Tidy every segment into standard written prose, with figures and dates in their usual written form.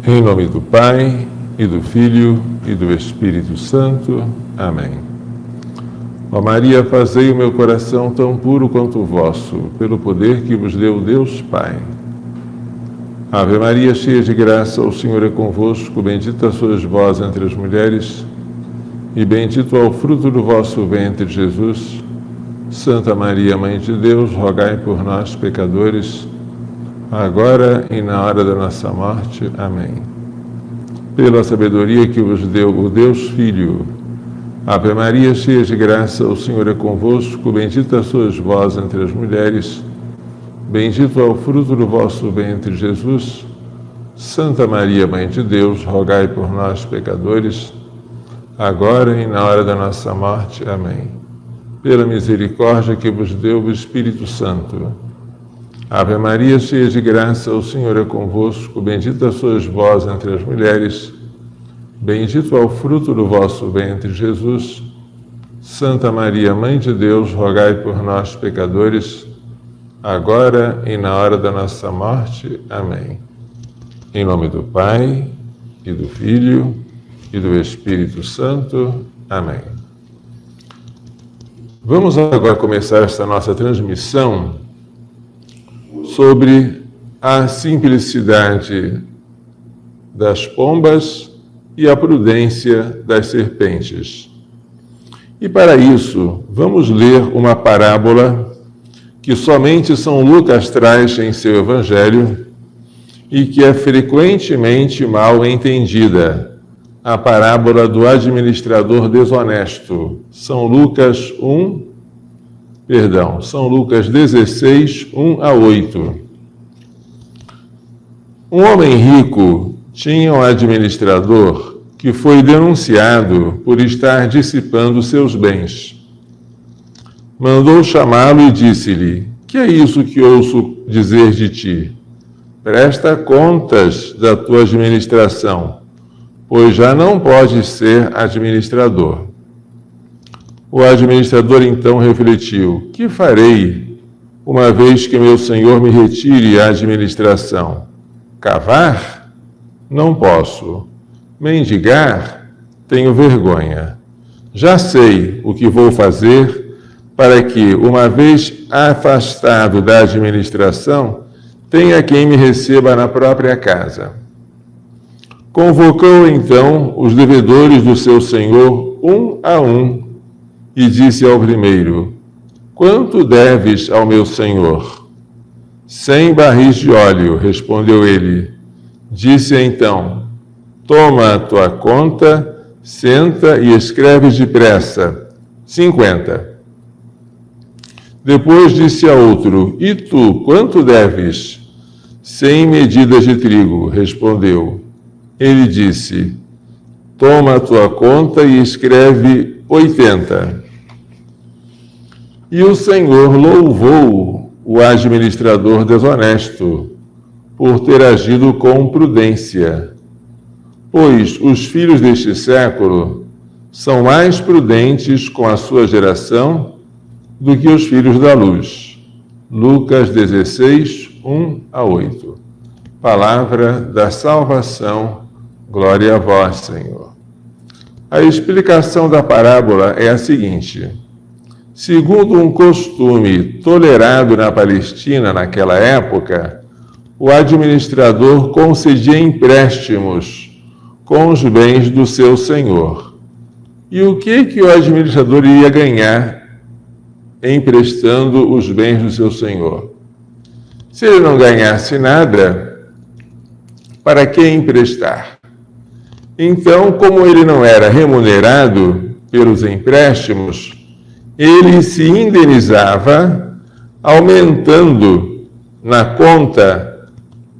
Em nome do Pai, e do Filho, e do Espírito Santo. Amém. Ó Maria, fazei o meu coração tão puro quanto o vosso, pelo poder que vos deu Deus Pai. Ave Maria, cheia de graça, o Senhor é convosco, bendita sois vós entre as mulheres, e bendito é o fruto do vosso ventre, Jesus. Santa Maria, Mãe de Deus, rogai por nós, pecadores, agora e na hora da nossa morte. Amém. Pela sabedoria que vos deu o Deus Filho. Ave Maria, cheia de graça, o Senhor é convosco, bendita sois vós entre as mulheres, bendito é o fruto do vosso ventre, Jesus. Santa Maria, Mãe de Deus, rogai por nós, pecadores, agora e na hora da nossa morte. Amém. Pela misericórdia que vos deu o Espírito Santo. Ave Maria, cheia de graça, o Senhor é convosco, bendita sois vós entre as mulheres, bendito é o fruto do vosso ventre, Jesus. Santa Maria, Mãe de Deus, rogai por nós, pecadores, agora e na hora da nossa morte. Amém. Em nome do Pai, e do Filho, e do Espírito Santo. Amém. Vamos agora começar esta nossa transmissão sobre a simplicidade das pombas e a prudência das serpentes. E para isso, vamos ler uma parábola que somente São Lucas traz em seu Evangelho e que é frequentemente mal entendida, a parábola do administrador desonesto. São Lucas 16, 1 a 8. Um homem rico tinha um administrador que foi denunciado por estar dissipando seus bens. Mandou chamá-lo e disse-lhe: "Que é isso que ouço dizer de ti? Presta contas da tua administração, pois já não podes ser administrador." O administrador então refletiu: "Que farei, uma vez que meu senhor me retire a administração? Cavar? Não posso. Mendigar? Tenho vergonha. Já sei o que vou fazer para que, uma vez afastado da administração, tenha quem me receba na própria casa." Convocou então os devedores do seu senhor, um a um, e disse ao primeiro: "Quanto deves ao meu senhor?" 100 barris de óleo, respondeu ele. Disse então: "Toma a tua conta, senta e escreve depressa. 50. Depois disse a outro: "E tu, quanto deves?" 100 medidas de trigo, respondeu. Ele disse: "Toma a tua conta e escreve 80. E o Senhor louvou o administrador desonesto por ter agido com prudência, pois os filhos deste século são mais prudentes com a sua geração do que os filhos da luz. Lucas 16, 1 a 8. Palavra da salvação, glória a vós, Senhor. A explicação da parábola é a seguinte: segundo um costume tolerado na Palestina naquela época, o administrador concedia empréstimos com os bens do seu senhor. E o que o administrador iria ganhar emprestando os bens do seu senhor? Se ele não ganhasse nada, para que emprestar? Então, como ele não era remunerado pelos empréstimos, ele se indenizava, aumentando na conta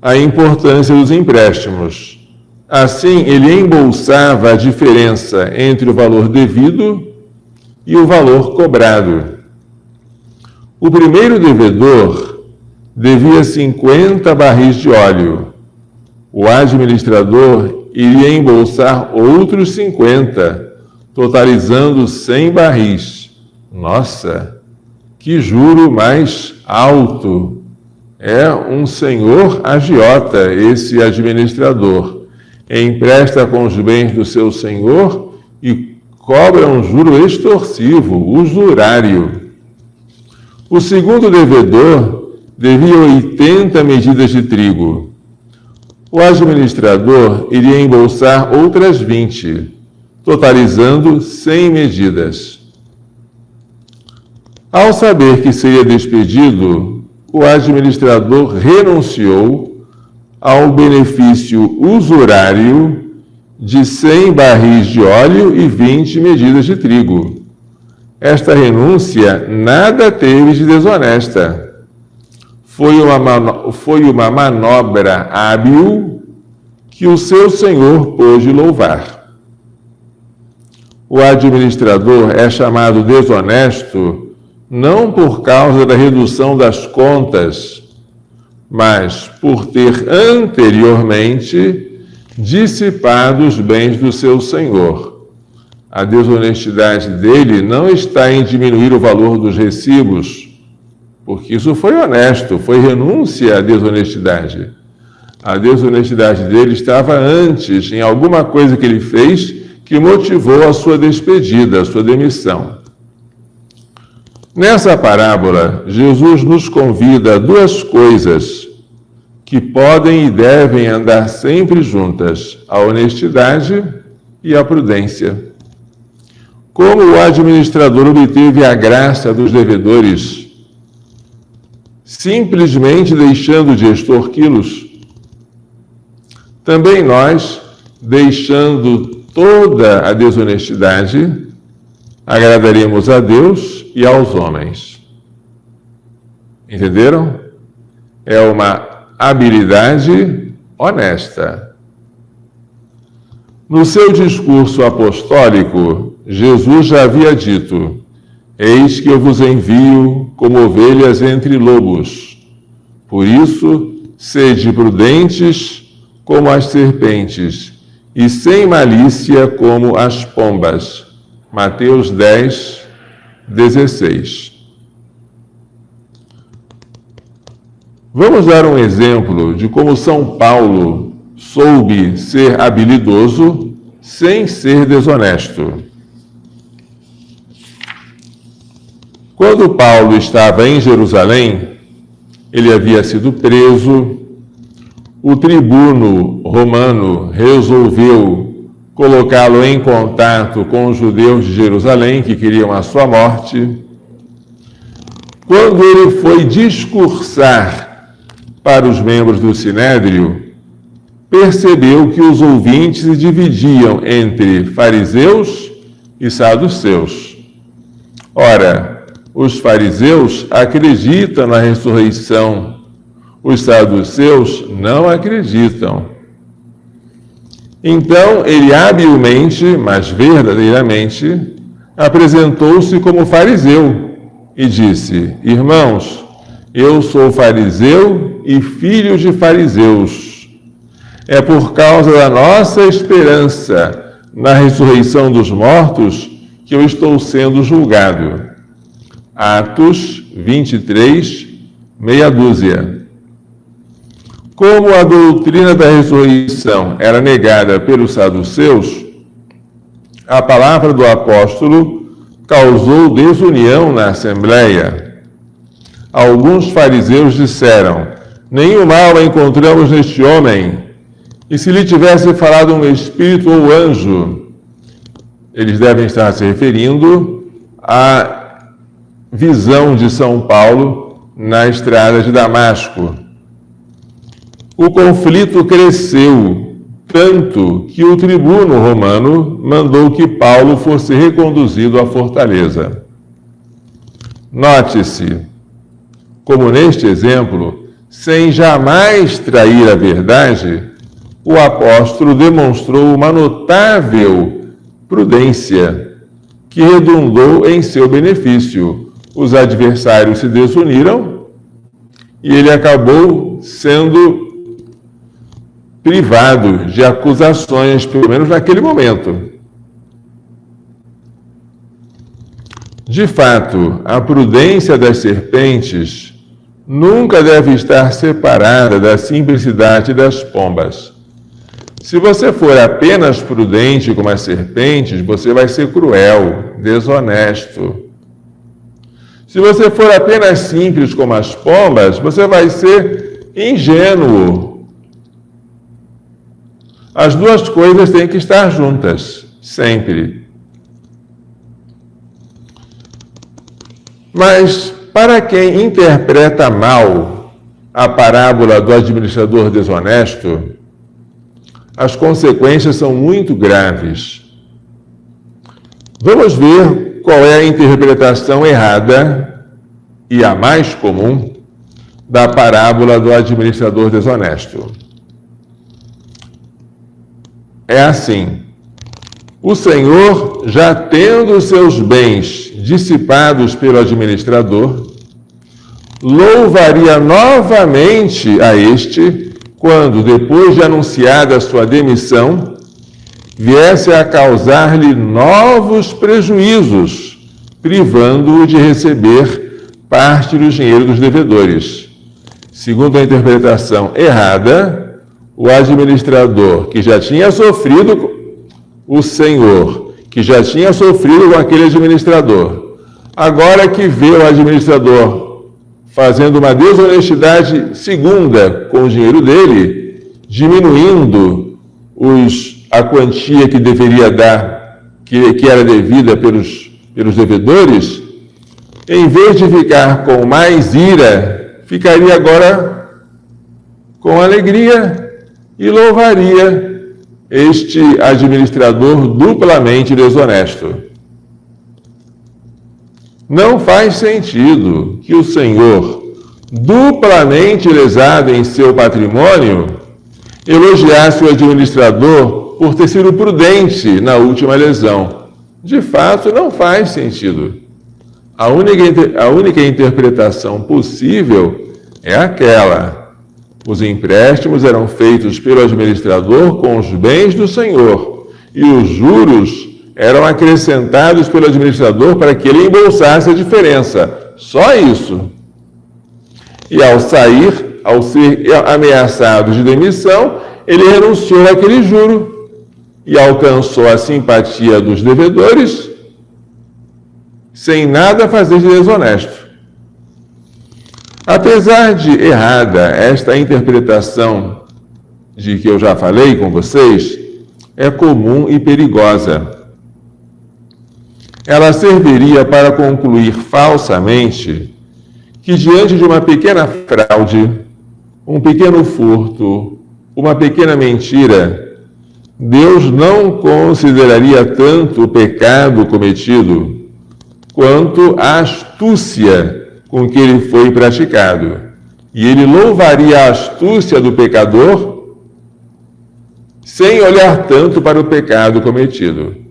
a importância dos empréstimos. Assim, ele embolsava a diferença entre o valor devido e o valor cobrado. O primeiro devedor devia 50 barris de óleo. O administrador iria embolsar outros 50, totalizando 100 barris. Nossa, que juro mais alto! É um senhor agiota, esse administrador. empresta com os bens do seu senhor e cobra um juro extorsivo, usurário. O segundo devedor devia 80 medidas de trigo. O administrador iria embolsar outras 20, totalizando 100 medidas. Ao saber que seria despedido, o administrador renunciou ao benefício usurário de 100 barris de óleo e 20 medidas de trigo. Esta renúncia nada teve de desonesta. Foi uma manobra hábil que o seu senhor pôde louvar. O administrador é chamado desonesto não por causa da redução das contas, mas por ter anteriormente dissipado os bens do seu senhor. A desonestidade dele não está em diminuir o valor dos recibos, porque isso foi honesto, foi renúncia à desonestidade. A desonestidade dele estava antes, em alguma coisa que ele fez, que motivou a sua despedida, a sua demissão. Nessa parábola, Jesus nos convida a duas coisas que podem e devem andar sempre juntas: a honestidade e a prudência. Como o administrador obteve a graça dos devedores? Simplesmente deixando de extorquí-los. Também nós, deixando toda a desonestidade, agradaremos a Deus e aos homens. Entenderam? É uma habilidade honesta. No seu discurso apostólico, Jesus já havia dito: eis que eu vos envio como ovelhas entre lobos. Por isso, sede prudentes como as serpentes e sem malícia como as pombas. Mateus 10, 16. Vamos dar um exemplo de como São Paulo soube ser habilidoso sem ser desonesto. Quando Paulo estava em Jerusalém, ele havia sido preso. O tribuno romano resolveu colocá-lo em contato com os judeus de Jerusalém, que queriam a sua morte. Quando ele foi discursar para os membros do Sinédrio, percebeu que os ouvintes se dividiam entre fariseus e saduceus. Ora, os fariseus acreditam na ressurreição, os saduceus não acreditam. Então, ele habilmente, mas verdadeiramente, apresentou-se como fariseu e disse: irmãos, eu sou fariseu e filho de fariseus. É por causa da nossa esperança na ressurreição dos mortos que eu estou sendo julgado. Atos 23, meia dúzia. Como a doutrina da ressurreição era negada pelos saduceus, a palavra do apóstolo causou desunião na assembleia. Alguns fariseus disseram: nenhum mal encontramos neste homem, e se lhe tivesse falado um espírito ou anjo? Eles devem estar se referindo à visão de São Paulo na estrada de Damasco. O conflito cresceu tanto que o tribuno romano mandou que Paulo fosse reconduzido à fortaleza. Note-se, como neste exemplo, sem jamais trair a verdade, o apóstolo demonstrou uma notável prudência que redundou em seu benefício. Os adversários se desuniram e ele acabou sendo privado de acusações, pelo menos naquele momento. De fato, a prudência das serpentes nunca deve estar separada da simplicidade das pombas. Se você for apenas prudente como as serpentes, você vai ser cruel, desonesto. Se você for apenas simples como as pombas, você vai ser ingênuo. As duas coisas têm que estar juntas, sempre. Mas, para quem interpreta mal a parábola do administrador desonesto, as consequências são muito graves. Vamos ver qual é a interpretação errada e a mais comum da parábola do administrador desonesto. É assim: o Senhor, já tendo seus bens dissipados pelo administrador, louvaria novamente a este quando, depois de anunciada sua demissão, viesse a causar-lhe novos prejuízos, privando-o de receber parte do dinheiro dos devedores. Segundo a interpretação errada, o administrador que já tinha sofrido, o Senhor que já tinha sofrido com aquele administrador, agora que vê o administrador fazendo uma desonestidade segunda com o dinheiro dele, diminuindo a quantia que deveria dar, que era devida pelos devedores, em vez de ficar com mais ira, ficaria agora com alegria e louvaria este administrador duplamente desonesto. Não faz sentido que o Senhor, duplamente lesado em seu patrimônio, elogiasse o administrador por ter sido prudente na última lesão. De fato, não faz sentido. A única interpretação possível é aquela: os empréstimos eram feitos pelo administrador com os bens do Senhor, e os juros eram acrescentados pelo administrador para que ele embolsasse a diferença. Só isso. E ao sair, ao ser ameaçado de demissão, ele renunciou àquele juro e alcançou a simpatia dos devedores sem nada fazer de desonesto. Apesar de errada esta interpretação de que eu já falei com vocês, é comum e perigosa. Ela serviria para concluir falsamente que, diante de uma pequena fraude, um pequeno furto, uma pequena mentira, Deus não consideraria tanto o pecado cometido quanto a astúcia com que ele foi praticado. E ele louvaria a astúcia do pecador sem olhar tanto para o pecado cometido.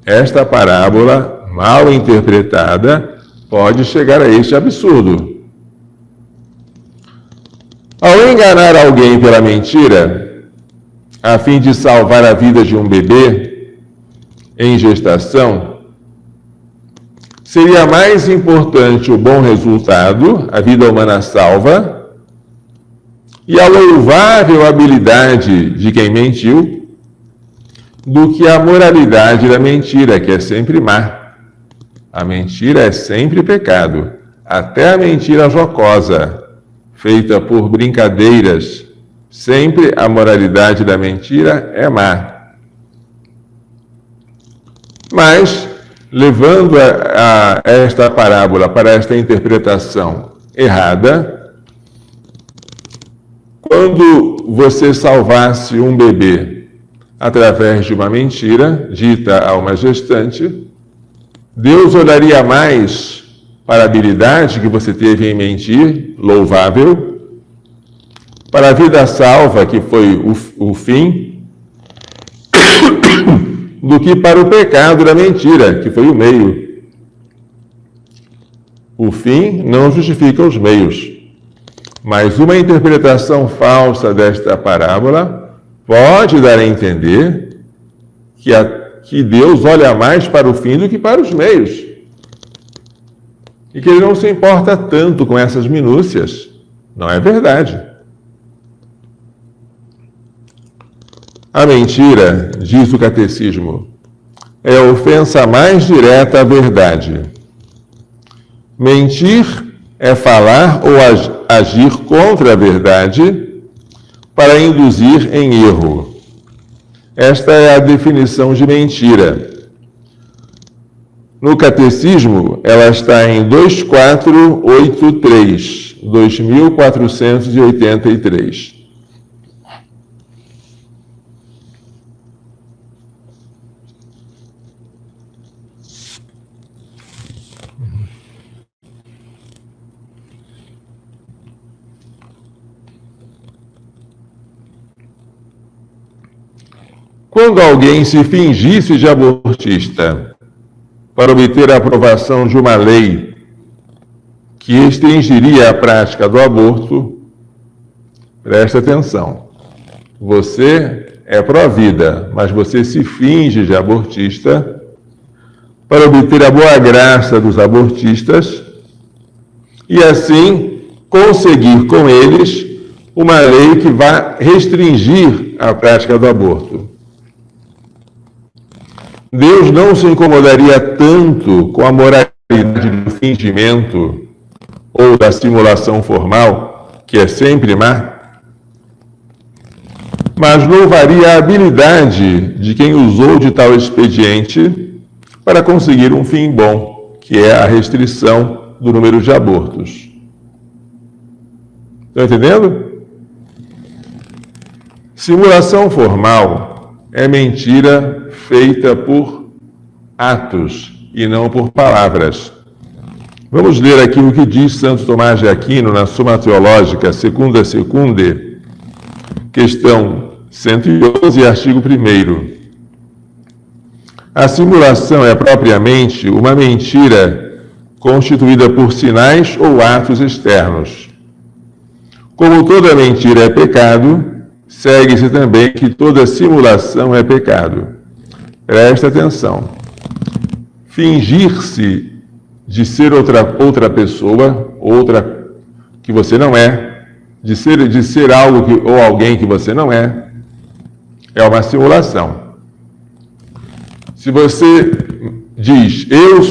Esta parábola, mal interpretada, pode chegar a este absurdo. Ao enganar alguém pela mentira, a fim de salvar a vida de um bebê em gestação, seria mais importante o bom resultado, a vida humana salva, e a louvável habilidade de quem mentiu, do que a moralidade da mentira, que é sempre má. A mentira é sempre pecado, até a mentira jocosa, feita por brincadeiras. Sempre a moralidade da mentira é má. Mas, levando esta parábola para esta interpretação errada, quando você salvasse um bebê através de uma mentira dita a uma gestante, Deus olharia mais para a habilidade que você teve em mentir, louvável, para a vida salva, que foi o fim, do que para o pecado da mentira, que foi o meio. O fim não justifica os meios, mas uma interpretação falsa desta parábola pode dar a entender que Deus olha mais para o fim do que para os meios. E que Ele não se importa tanto com essas minúcias. Não é verdade. A mentira, diz o catecismo, é a ofensa mais direta à verdade. Mentir é falar ou agir contra a verdade para induzir em erro. Esta é a definição de mentira. No catecismo, ela está em 2483, 2483. Quando alguém se fingisse de abortista para obter a aprovação de uma lei que restringiria a prática do aborto, presta atenção. Você é pró-vida, mas você se finge de abortista para obter a boa graça dos abortistas e assim conseguir com eles uma lei que vá restringir a prática do aborto. Deus não se incomodaria tanto com a moralidade do fingimento ou da simulação formal, que é sempre má, mas louvaria a habilidade de quem usou de tal expediente para conseguir um fim bom, que é a restrição do número de abortos. Estão entendendo? Simulação formal é mentira feita por atos e não por palavras. Vamos ler aqui o que diz Santo Tomás de Aquino na Suma Teológica, Secunda Secunde, questão 111, artigo 1º. A simulação é propriamente uma mentira constituída por sinais ou atos externos. Como toda mentira é pecado, segue-se também que toda simulação é pecado. Presta atenção. Fingir-se de ser outra pessoa, outra que você não é, de ser algo ou alguém que você não é uma simulação. Se você diz, eu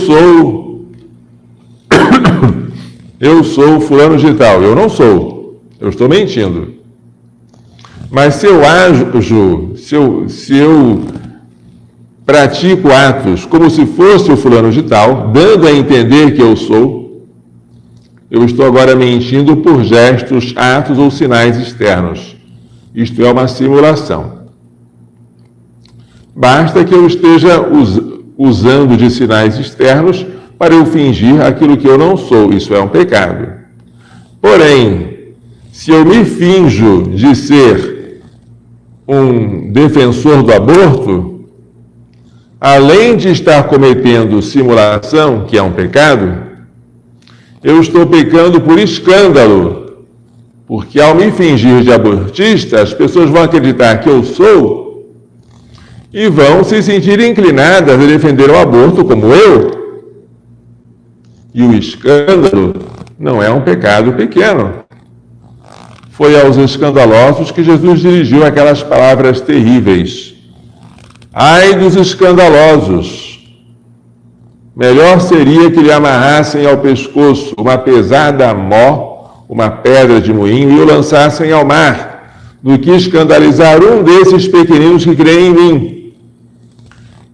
sou fulano de tal, eu não sou, eu estou mentindo. Mas se eu ajo, se eu pratico atos como se fosse o fulano de tal, dando a entender que eu sou, eu estou agora mentindo por gestos, atos ou sinais externos. Isto é uma simulação. Basta que eu esteja usando de sinais externos para eu fingir aquilo que eu não sou. Isso é um pecado. Porém, se eu me finjo de ser um defensor do aborto, além de estar cometendo simulação, que é um pecado, eu estou pecando por escândalo, porque ao me fingir de abortista, as pessoas vão acreditar que eu sou e vão se sentir inclinadas a defender o aborto como eu. E o escândalo não é um pecado pequeno. Foi aos escandalosos que Jesus dirigiu aquelas palavras terríveis. Ai dos escandalosos! Melhor seria que lhe amarrassem ao pescoço uma pesada mó, uma pedra de moinho, e o lançassem ao mar, do que escandalizar um desses pequeninos que creem em mim.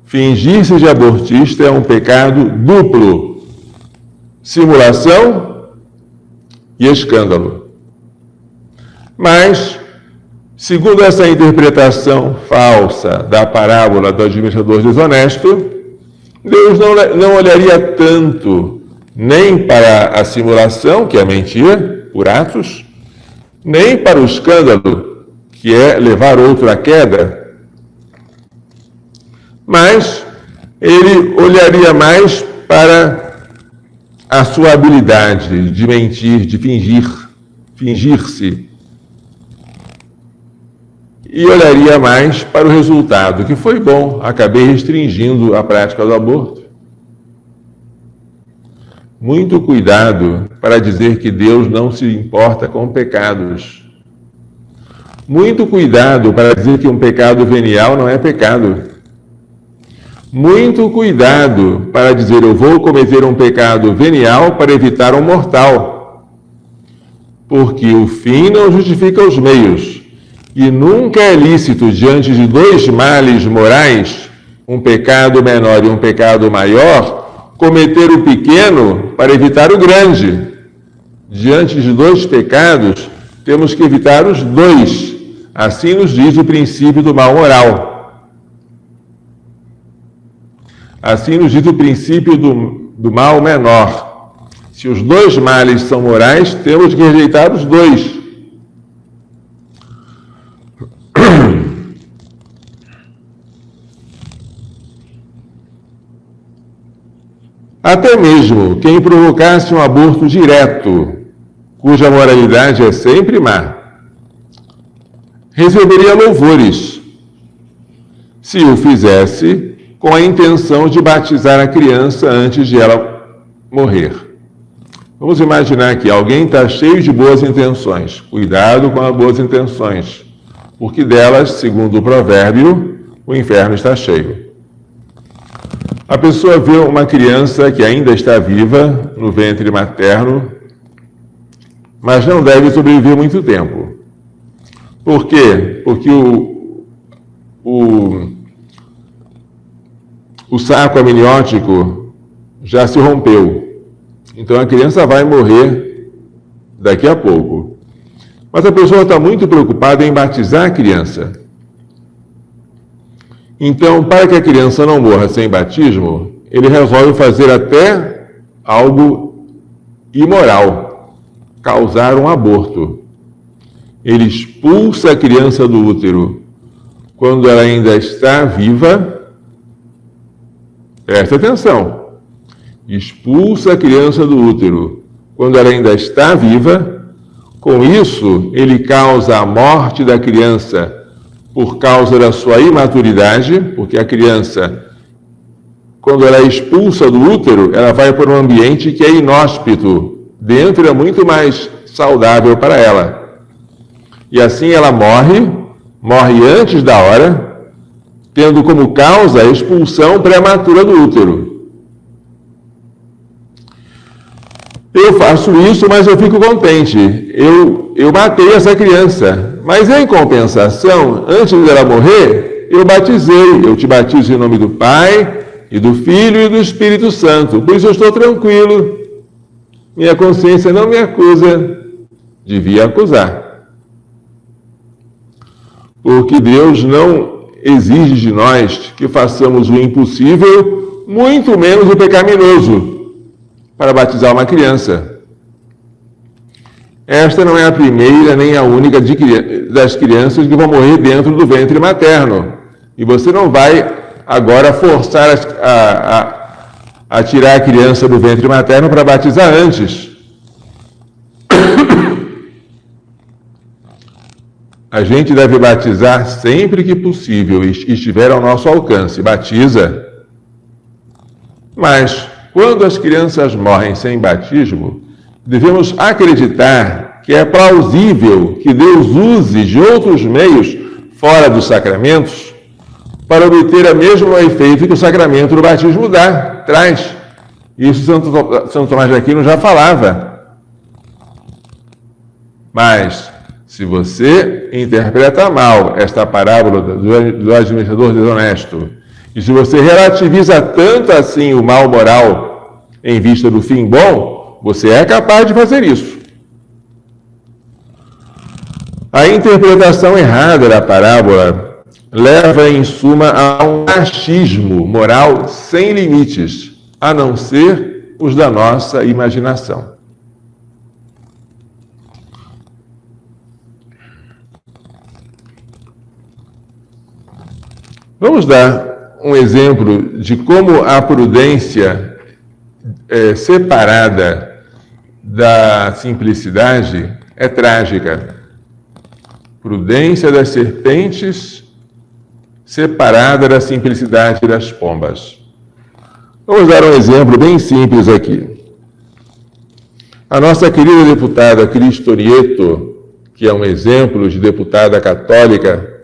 Fingir-se de abortista é um pecado duplo: simulação e escândalo. Mas, segundo essa interpretação falsa da parábola do administrador desonesto, Deus não olharia tanto nem para a simulação, que é a mentira, por atos, nem para o escândalo, que é levar outro à queda, mas ele olharia mais para a sua habilidade de mentir, de fingir-se, e olharia mais para o resultado, que foi bom, acabei restringindo a prática do aborto. Muito cuidado para dizer que Deus não se importa com pecados. Muito cuidado para dizer que um pecado venial não é pecado. Muito cuidado para dizer eu vou cometer um pecado venial para evitar um mortal. Porque o fim não justifica os meios. E nunca é lícito, diante de dois males morais, um pecado menor e um pecado maior, cometer o pequeno para evitar o grande. Diante de dois pecados, temos que evitar os dois. Assim nos diz o princípio do mal moral. Assim nos diz o princípio do mal menor. Se os dois males são morais, temos que rejeitar os dois. Até mesmo quem provocasse um aborto direto, cuja moralidade é sempre má, receberia louvores, se o fizesse com a intenção de batizar a criança antes de ela morrer. Vamos imaginar que alguém está cheio de boas intenções. Cuidado com as boas intenções, porque delas, segundo o provérbio, o inferno está cheio. A pessoa vê uma criança que ainda está viva no ventre materno, mas não deve sobreviver muito tempo. Por quê? Porque o saco amniótico já se rompeu. Então a criança vai morrer daqui a pouco. Mas a pessoa está muito preocupada em batizar a criança. Então, para que a criança não morra sem batismo, ele resolve fazer até algo imoral, causar um aborto. Ele expulsa a criança do útero quando ela ainda está viva. Presta atenção. Expulsa a criança do útero quando ela ainda está viva. Com isso, ele causa a morte da criança por causa da sua imaturidade, porque a criança, quando ela é expulsa do útero, ela vai para um ambiente que é inóspito. Dentro é muito mais saudável para ela. E assim ela morre antes da hora, tendo como causa a expulsão prematura do útero. Eu faço isso, mas eu fico contente. Eu matei essa criança. Mas em compensação, antes dela morrer, eu te batizo em nome do Pai, e do Filho e do Espírito Santo. Por isso eu estou tranquilo. Minha consciência não me acusa. Devia acusar. Porque Deus não exige de nós que façamos o impossível, muito menos o pecaminoso, para batizar uma criança. Esta não é a primeira nem a única das crianças que vão morrer dentro do ventre materno. E você não vai agora forçar a tirar a criança do ventre materno para batizar antes. A gente deve batizar sempre que possível e estiver ao nosso alcance. Batiza. Mas, quando as crianças morrem sem batismo, devemos acreditar que é plausível que Deus use de outros meios, fora dos sacramentos, para obter o mesmo efeito que o sacramento do batismo traz. Isso São Tomás de Aquino já falava. Mas, se você interpreta mal esta parábola do administrador desonesto, e se você relativiza tanto assim o mal moral em vista do fim bom, você é capaz de fazer isso. A interpretação errada da parábola leva, em suma, a um achismo moral sem limites, a não ser os da nossa imaginação. Vamos dar um exemplo de como a prudência separada da simplicidade é trágica. Prudência das serpentes separada da simplicidade das pombas. Vamos dar um exemplo bem simples aqui. A nossa querida deputada Cristorieto, que é um exemplo de deputada católica,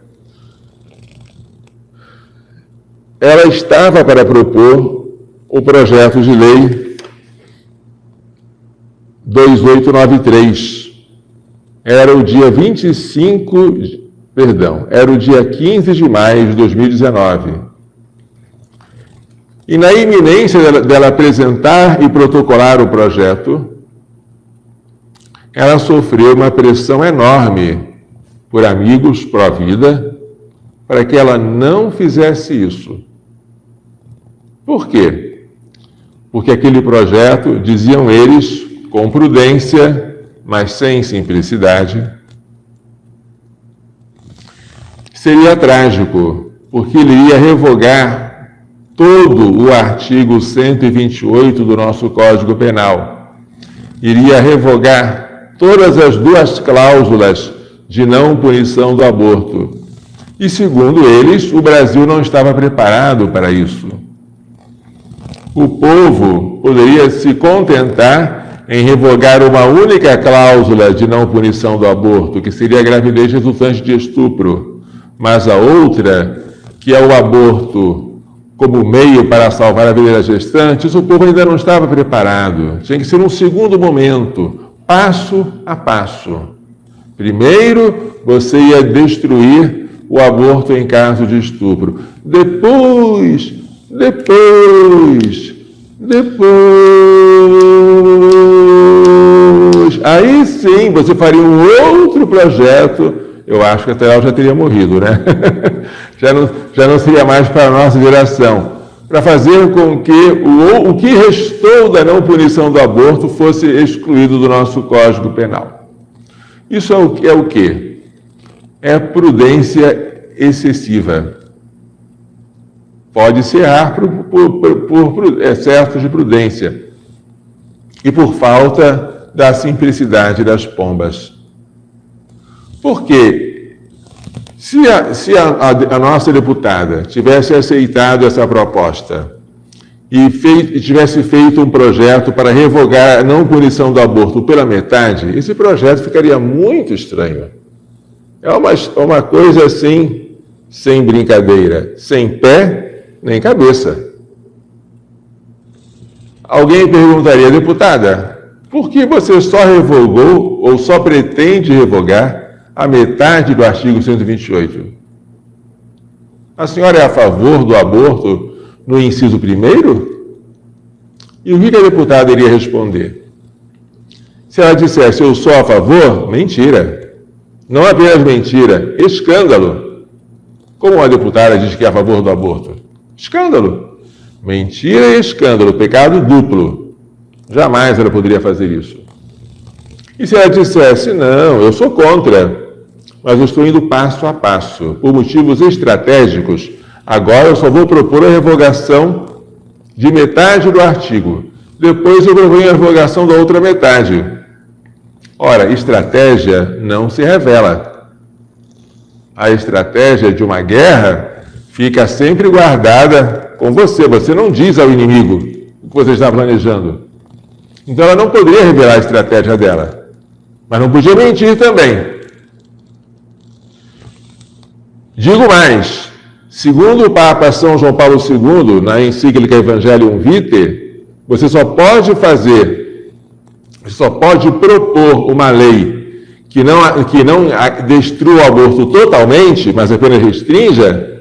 ela estava para propor o projeto de lei 2893. Era o dia 15 de maio de 2019. E na iminência dela apresentar e protocolar o projeto, ela sofreu uma pressão enorme por amigos pró-vida para que ela não fizesse isso. Por quê? Porque aquele projeto, diziam eles, com prudência, mas sem simplicidade, seria trágico, porque ele iria revogar todo o artigo 128 do nosso Código Penal. Iria revogar todas as duas cláusulas de não punição do aborto. E, segundo eles, o Brasil não estava preparado para isso. O povo poderia se contentar em revogar uma única cláusula de não punição do aborto, que seria a gravidez resultante de estupro, mas a outra, que é o aborto como meio para salvar a vida das gestantes, o povo ainda não estava preparado. Tinha que ser um segundo momento, passo a passo. Primeiro, você ia destruir o aborto em caso de estupro. Depois, aí sim você faria um outro projeto. Eu acho que até lá eu já teria morrido, né? já não seria mais para a nossa geração. Para fazer com que o que restou da não punição do aborto fosse excluído do nosso Código Penal. Isso é o quê? É prudência excessiva. Pode-se errar por excessos de prudência e por falta da simplicidade das pombas. Porque se a nossa deputada tivesse aceitado essa proposta e tivesse feito um projeto para revogar a não punição do aborto pela metade, esse projeto ficaria muito estranho. É uma coisa assim, sem brincadeira, sem pé nem cabeça. Alguém perguntaria, deputada, por que você só revogou ou só pretende revogar a metade do artigo 128? A senhora é a favor do aborto no inciso 1º? E o que a deputada iria responder? Se ela dissesse, eu sou a favor, mentira. Não apenas mentira, escândalo. Como a deputada diz que é a favor do aborto? Escândalo. Mentira e escândalo, pecado duplo. Jamais ela poderia fazer isso. E se ela dissesse, não, eu sou contra, mas eu estou indo passo a passo, por motivos estratégicos, agora eu só vou propor a revogação de metade do artigo. Depois eu proponho a revogação da outra metade. Ora, estratégia não se revela. A estratégia de uma guerra fica sempre guardada com você. Você não diz ao inimigo o que você está planejando. Então ela não poderia revelar a estratégia dela. Mas não podia mentir também. Digo mais, segundo o Papa São João Paulo II, na encíclica Evangelium Vitae, você só pode propor uma lei que não destrua o aborto totalmente, mas apenas restrinja,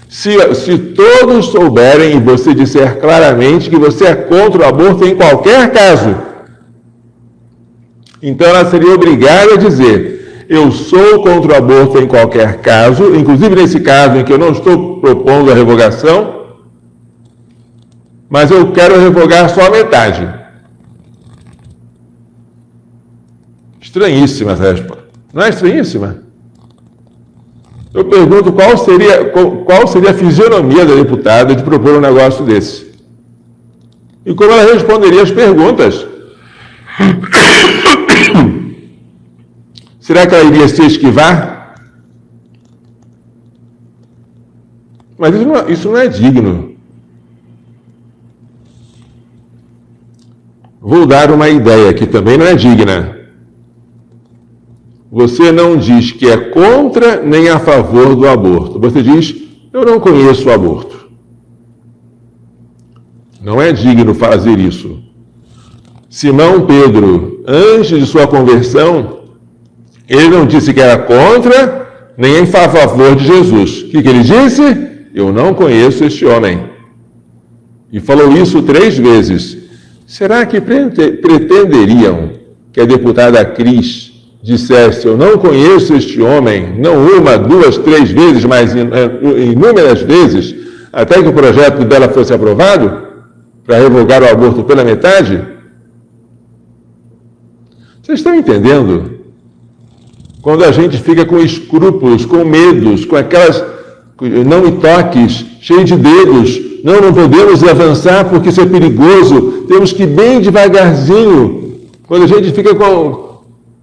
se todos souberem e você disser claramente que você é contra o aborto em qualquer caso. Então ela seria obrigada a dizer, eu sou contra o aborto em qualquer caso, inclusive nesse caso em que eu não estou propondo a revogação, mas eu quero revogar só a metade. Estranhíssima essa resposta. Não é estranhíssima? Eu pergunto qual seria a fisionomia da deputada de propor um negócio desse. E como ela responderia as perguntas. Será que ela iria se esquivar? Mas isso não é digno. Vou dar uma ideia que também não é digna. você não diz que é contra nem a favor do aborto. Você diz, eu não conheço o aborto. Não é digno fazer isso. Simão Pedro, antes de sua conversão, ele não disse que era contra nem em favor de Jesus. O que ele disse? Eu não conheço este homem. E falou isso 3 vezes. Será que pretenderiam que a deputada Cris dissesse, eu não conheço este homem, não 1, 2, 3 vezes, mas inúmeras vezes, até que o projeto dela fosse aprovado, para revogar o aborto pela metade? Vocês estão entendendo? Quando a gente fica com escrúpulos, com medos, com aquelas não me toques, cheio de dedos, não podemos avançar porque isso é perigoso, temos que ir bem devagarzinho. Quando a gente fica com...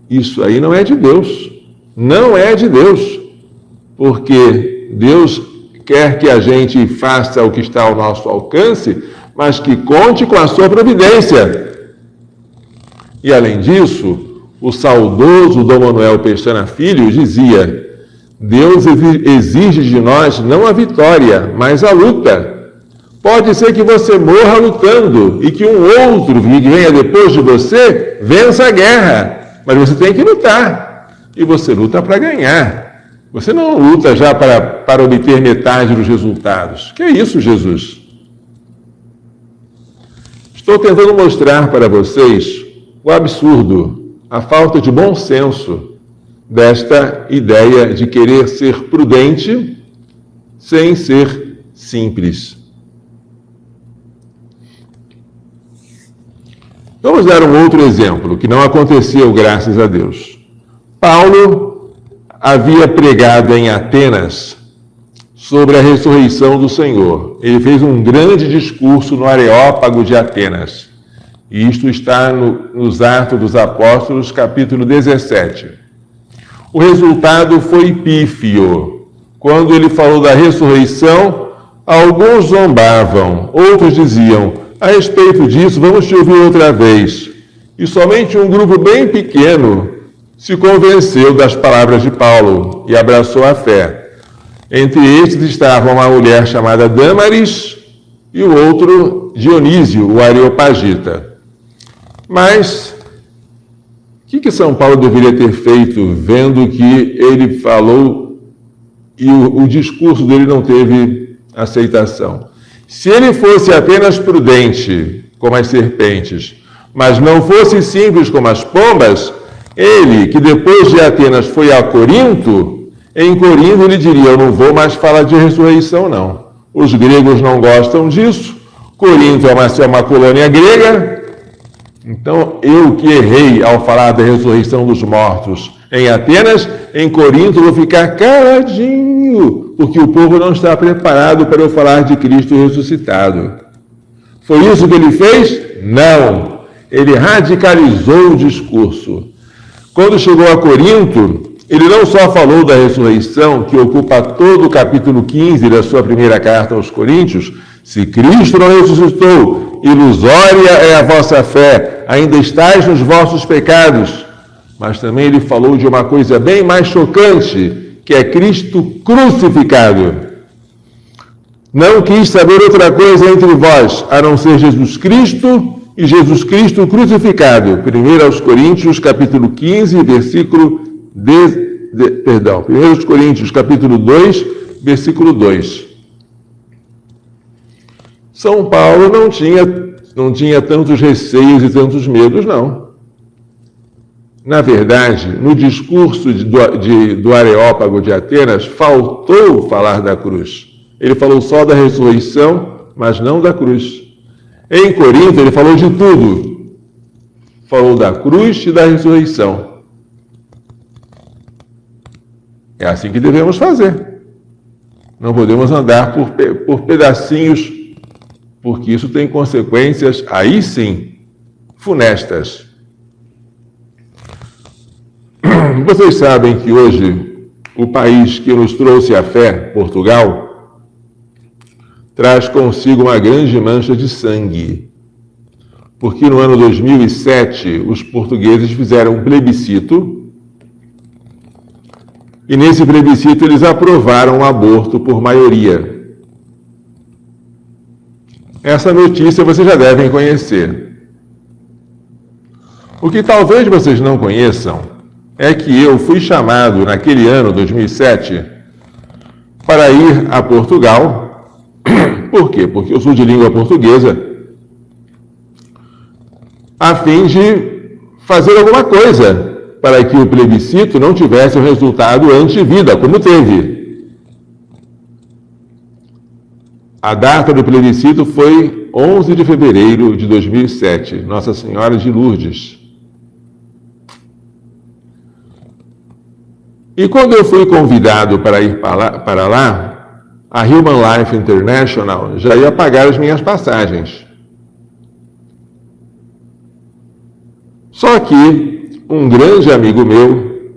Isso aí não é de Deus. Não é de Deus. Porque Deus quer que a gente faça o que está ao nosso alcance, mas que conte com a sua providência. E além disso, o saudoso Dom Manuel Pestana Filho dizia, Deus exige de nós não a vitória, mas a luta. Pode ser que você morra lutando e que um outro que venha depois de você vença a guerra, mas você tem que lutar. E você luta para ganhar. Você não luta já para obter metade dos resultados. Que é isso, Jesus? Estou tentando mostrar para vocês o absurdo, a falta de bom senso desta ideia de querer ser prudente sem ser simples. Vamos dar um outro exemplo, que não aconteceu, graças a Deus. Paulo havia pregado em Atenas sobre a ressurreição do Senhor. Ele fez um grande discurso no Areópago de Atenas. E isto está nos Atos dos Apóstolos, capítulo 17. O resultado foi pífio. Quando ele falou da ressurreição, alguns zombavam, outros diziam, a respeito disso, vamos te ouvir outra vez. E somente um grupo bem pequeno se convenceu das palavras de Paulo e abraçou a fé. Entre estes estavam uma mulher chamada Dâmaris e o outro Dionísio, o Areopagita. Mas o que São Paulo deveria ter feito vendo que ele falou e o discurso dele não teve aceitação? Se ele fosse apenas prudente, como as serpentes, mas não fosse simples como as pombas, ele, que depois de Atenas foi a Corinto, em Corinto ele diria, eu não vou mais falar de ressurreição, não. Os gregos não gostam disso, Corinto é uma colônia grega, então eu que errei ao falar da ressurreição dos mortos em Atenas, em Corinto eu vou ficar caladinho, porque o povo não está preparado para eu falar de Cristo ressuscitado. Foi isso que ele fez? Não. Ele radicalizou o discurso. Quando chegou a Corinto, ele não só falou da ressurreição, que ocupa todo o capítulo 15 da sua primeira carta aos Coríntios, se Cristo não ressuscitou, ilusória é a vossa fé, ainda estáis nos vossos pecados. Mas também ele falou de uma coisa bem mais chocante, que é Cristo crucificado. Não quis saber outra coisa entre vós, a não ser Jesus Cristo e Jesus Cristo crucificado. 1 aos Coríntios, capítulo 15, versículo 1 aos Coríntios, capítulo 2, versículo 2. São Paulo não tinha tantos receios e tantos medos, não. Na verdade, no discurso do Areópago de Atenas, faltou falar da cruz. Ele falou só da ressurreição, mas não da cruz. Em Corinto, ele falou de tudo. Falou da cruz e da ressurreição. É assim que devemos fazer. Não podemos andar por pedacinhos, porque isso tem consequências, aí sim, funestas. Vocês sabem que hoje o país que nos trouxe a fé, Portugal, traz consigo uma grande mancha de sangue. Porque no ano 2007, os portugueses fizeram um plebiscito E nesse plebiscito eles aprovaram o aborto por maioria. Essa notícia vocês já devem conhecer. O que talvez vocês não conheçam é que eu fui chamado naquele ano, 2007, para ir a Portugal. Por quê? Porque eu sou de língua portuguesa, a fim de fazer alguma coisa para que o plebiscito não tivesse um resultado anti-vida, como teve. A data do plebiscito foi 11 de fevereiro de 2007, Nossa Senhora de Lourdes. E quando eu fui convidado para ir para lá, a Human Life International já ia pagar as minhas passagens. Só que um grande amigo meu,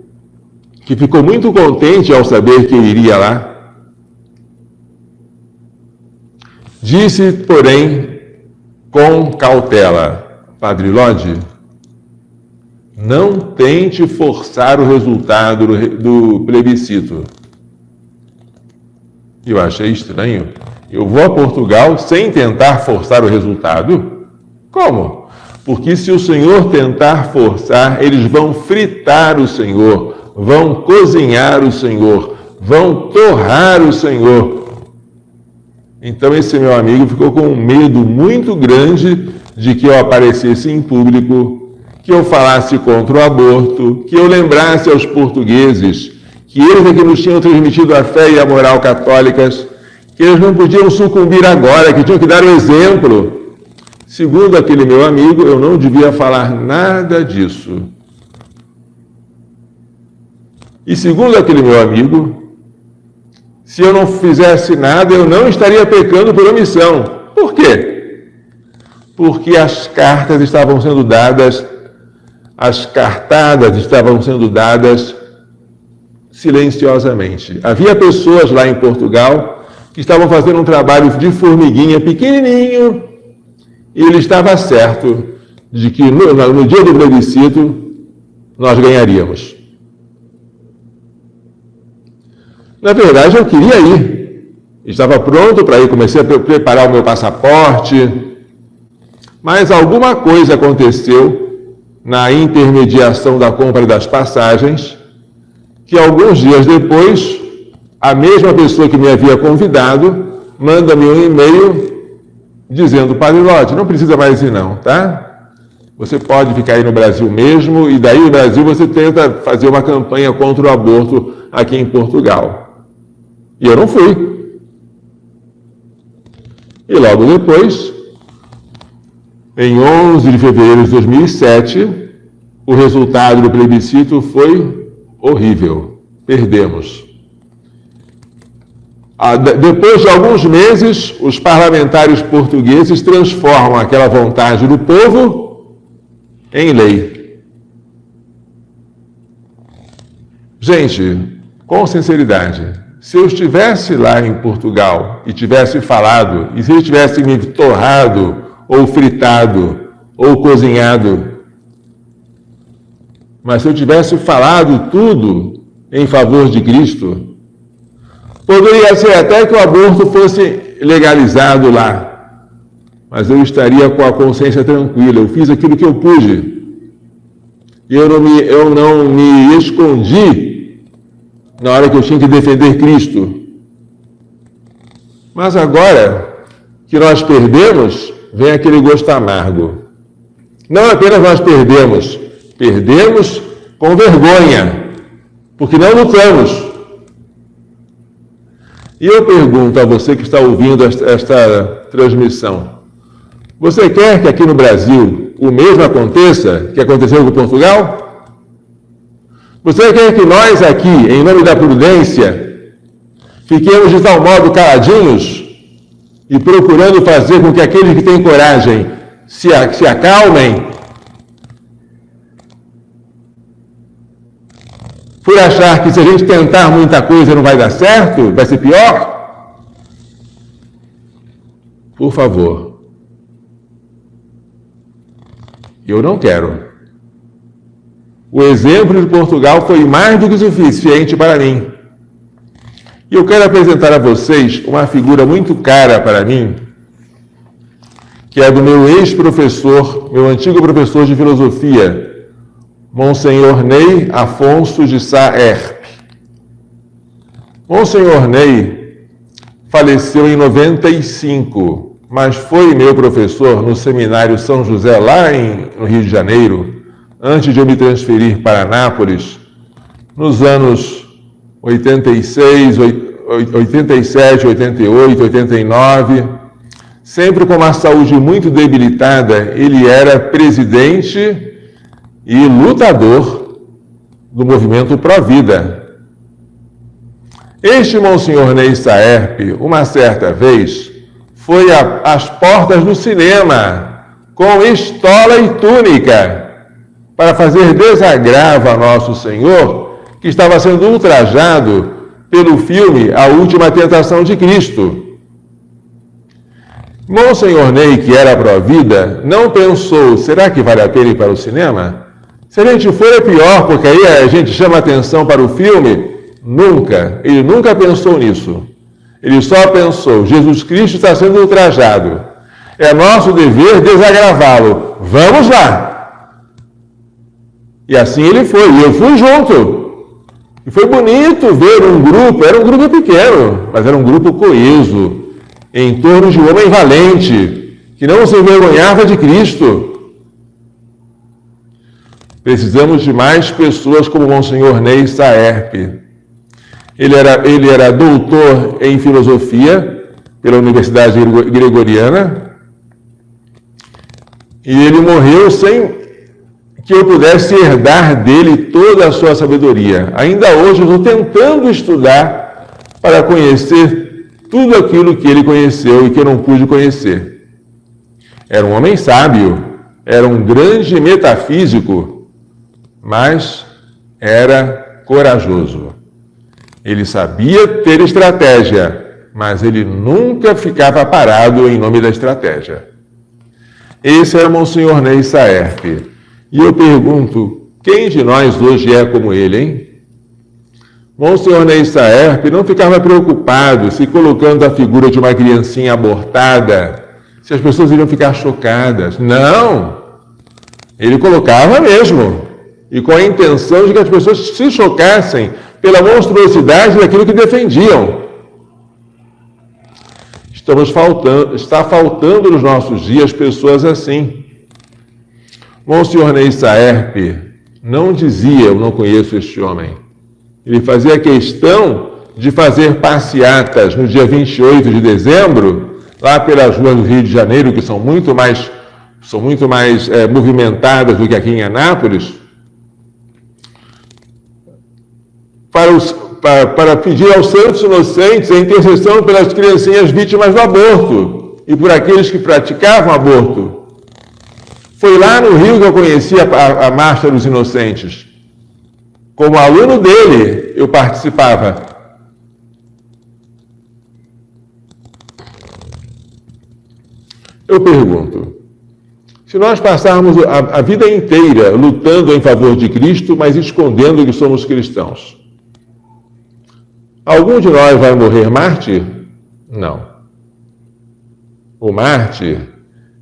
que ficou muito contente ao saber que eu iria lá, disse, porém, com cautela: Padre Lodi, não tente forçar o resultado do plebiscito. Eu achei estranho. Eu vou a Portugal sem tentar forçar o resultado? Como? Porque se o Senhor tentar forçar, eles vão fritar o Senhor, vão cozinhar o Senhor, vão torrar o Senhor. Então esse meu amigo ficou com um medo muito grande de que eu aparecesse em público, que eu falasse contra o aborto, que eu lembrasse aos portugueses que eles é que nos tinham transmitido a fé e a moral católicas, que eles não podiam sucumbir agora, que tinham que dar o exemplo. Segundo aquele meu amigo, eu não devia falar nada disso. E segundo aquele meu amigo, se eu não fizesse nada, eu não estaria pecando por omissão. Por quê? Porque as cartas estavam sendo dadas, as cartadas estavam sendo dadas silenciosamente. Havia pessoas lá em Portugal que estavam fazendo um trabalho de formiguinha pequenininho, e ele estava certo de que no dia do plebiscito nós ganharíamos. Na verdade, eu queria ir. Estava pronto para ir, comecei a preparar o meu passaporte, mas alguma coisa aconteceu na intermediação da compra das passagens, que alguns dias depois, a mesma pessoa que me havia convidado manda-me um e-mail dizendo: Padre Lodi, não precisa mais ir não, tá? Você pode ficar aí no Brasil mesmo, e daí no Brasil você tenta fazer uma campanha contra o aborto aqui em Portugal. E eu não fui. E logo depois, em 11 de fevereiro de 2007, o resultado do plebiscito foi horrível. Perdemos. Depois de alguns meses, os parlamentares portugueses transformam aquela vontade do povo em lei. Gente, com sinceridade, se eu estivesse lá em Portugal e tivesse falado, e se ele tivesse me torrado, ou fritado, ou cozinhado, mas se eu tivesse falado tudo em favor de Cristo, poderia ser até que o aborto fosse legalizado lá, mas eu estaria com a consciência tranquila. Eu fiz aquilo que eu pude. Eu não me escondi na hora que eu tinha que defender Cristo. Mas agora que nós perdemos, vem aquele gosto amargo. Não apenas nós perdemos com vergonha, porque não lutamos. E eu pergunto a você que está ouvindo esta transmissão: você quer que aqui no Brasil o mesmo aconteça que aconteceu com Portugal? Você quer que nós aqui, em nome da prudência, fiquemos de tal modo caladinhos e procurando fazer com que aqueles que têm coragem se acalmem, por achar que se a gente tentar muita coisa não vai dar certo, vai ser pior? Por favor. Eu não quero. O exemplo de Portugal foi mais do que suficiente para mim. E eu quero apresentar a vocês uma figura muito cara para mim, que é do meu ex-professor, meu antigo professor de filosofia, Monsenhor Ney Afonso de Sá Herpe. Monsenhor Ney faleceu em 95, mas foi meu professor no Seminário São José, lá no Rio de Janeiro, antes de eu me transferir para Nápoles, nos anos 86, 87, 88, 89, sempre com uma saúde muito debilitada. Ele era presidente e lutador do movimento Pró-Vida. Este Monsenhor Ney Sá Herpe, uma certa vez, foi às portas do cinema com estola e túnica para fazer desagravo a Nosso Senhor, que estava sendo ultrajado pelo filme A Última Tentação de Cristo. Monsenhor Ney, que era pró-vida, não pensou, será que vale a pena ir para o cinema? Se a gente for é pior, porque aí a gente chama atenção para o filme. Nunca, ele nunca pensou nisso. Ele só pensou, Jesus Cristo está sendo ultrajado. É nosso dever desagravá-lo. Vamos lá! E assim ele foi, e eu fui junto. E foi bonito ver um grupo, era um grupo pequeno, mas era um grupo coeso, em torno de um homem valente, que não se envergonhava de Cristo. Precisamos de mais pessoas como Monsenhor Ney Sá Herpe. Ele era doutor em filosofia pela Universidade Gregoriana, e ele morreu sem que eu pudesse herdar dele toda a sua sabedoria. Ainda hoje eu estou tentando estudar para conhecer tudo aquilo que ele conheceu e que eu não pude conhecer. Era um homem sábio, era um grande metafísico, mas era corajoso. Ele sabia ter estratégia, mas ele nunca ficava parado em nome da estratégia. Esse era Monsenhor Ney Sá Herpe. E eu pergunto, quem de nós hoje é como ele, hein? Monsenhor Ney Sá Herpe não ficava preocupado se colocando a figura de uma criancinha abortada, se as pessoas iriam ficar chocadas. Não! Ele colocava mesmo, e com a intenção de que as pessoas se chocassem pela monstruosidade daquilo que defendiam. Está faltando nos nossos dias pessoas assim. Monsenhor Ney Sá Herpe não dizia, eu não conheço este homem. Ele fazia questão de fazer passeatas no dia 28 de dezembro, lá pelas ruas do Rio de Janeiro, que são muito mais movimentadas do que aqui em Anápolis, para pedir aos santos inocentes a intercessão pelas criancinhas vítimas do aborto e por aqueles que praticavam aborto. Foi lá no Rio que eu conheci a Marcha dos Inocentes. Como aluno dele, eu participava. Eu pergunto, se nós passarmos a vida inteira lutando em favor de Cristo, mas escondendo que somos cristãos, algum de nós vai morrer mártir? Não. O mártir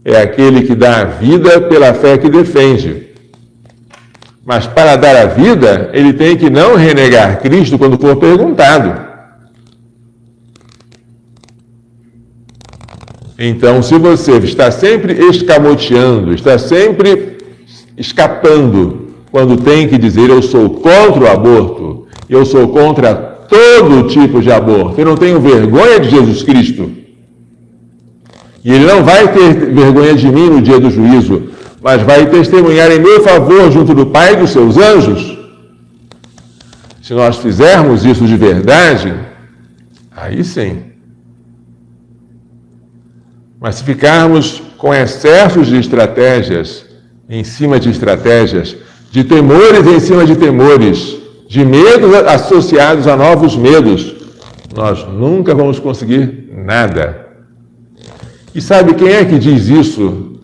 é aquele que dá a vida pela fé que defende. Mas para dar a vida, ele tem que não renegar Cristo quando for perguntado. Então, se você está sempre escamoteando, está sempre escapando, quando tem que dizer eu sou contra o aborto, eu sou contra todo tipo de aborto, eu não tenho vergonha de Jesus Cristo, e ele não vai ter vergonha de mim no dia do juízo, mas vai testemunhar em meu favor junto do Pai e dos seus anjos. Se nós fizermos isso de verdade, aí sim. Mas se ficarmos com excessos de estratégias, em cima de estratégias, de temores em cima de temores, de medos associados a novos medos, nós nunca vamos conseguir nada. E sabe quem é que diz isso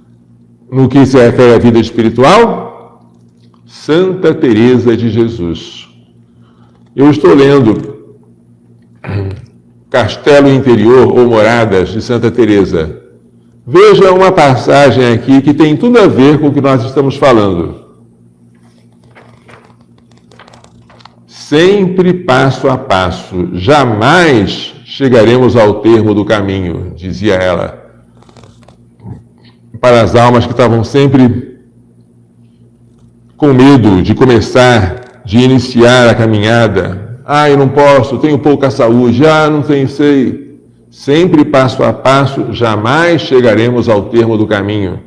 no que se refere à vida espiritual? Santa Teresa de Jesus. Eu estou lendo Castelo Interior ou Moradas de Santa Teresa. Veja uma passagem aqui que tem tudo a ver com o que nós estamos falando. Sempre passo a passo, jamais chegaremos ao termo do caminho, dizia ela, para as almas que estavam sempre com medo de começar, de iniciar a caminhada. Eu não posso, tenho pouca saúde, não tenho, sei. Sempre passo a passo, jamais chegaremos ao termo do caminho.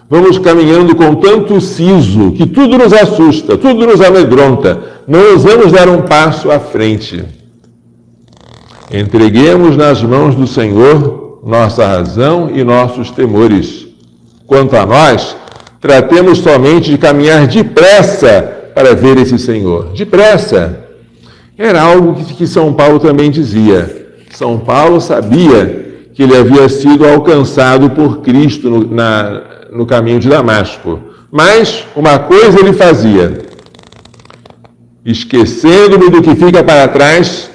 Vamos caminhando com tanto siso que tudo nos assusta, tudo nos amedronta. Não ousamos dar um passo à frente. Entreguemos nas mãos do Senhor nossa razão e nossos temores. Quanto a nós, tratemos somente de caminhar depressa para ver esse Senhor. Depressa. Era algo que São Paulo também dizia. São Paulo sabia que ele havia sido alcançado por Cristo no caminho de Damasco. Mas uma coisa ele fazia: esquecendo-me do que fica para trás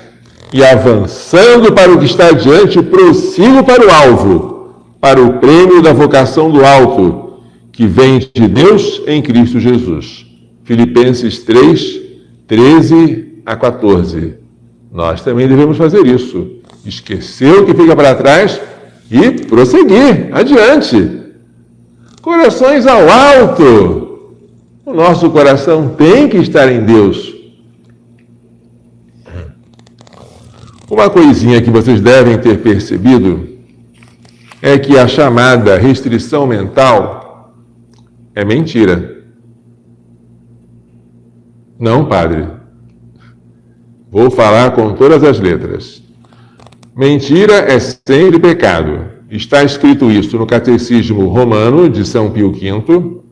e avançando para o que está adiante, prossigo para o alvo, para o prêmio da vocação do alto, que vem de Deus em Cristo Jesus. Filipenses 3, 13 a 14. Nós também devemos fazer isso. Esquecer o que fica para trás e prosseguir adiante. Corações ao alto. O nosso coração tem que estar em Deus. Uma coisinha que vocês devem ter percebido é que a chamada restrição mental é mentira. Não, padre. Vou falar com todas as letras. Mentira é sempre pecado. Está escrito isso no Catecismo Romano de São Pio V,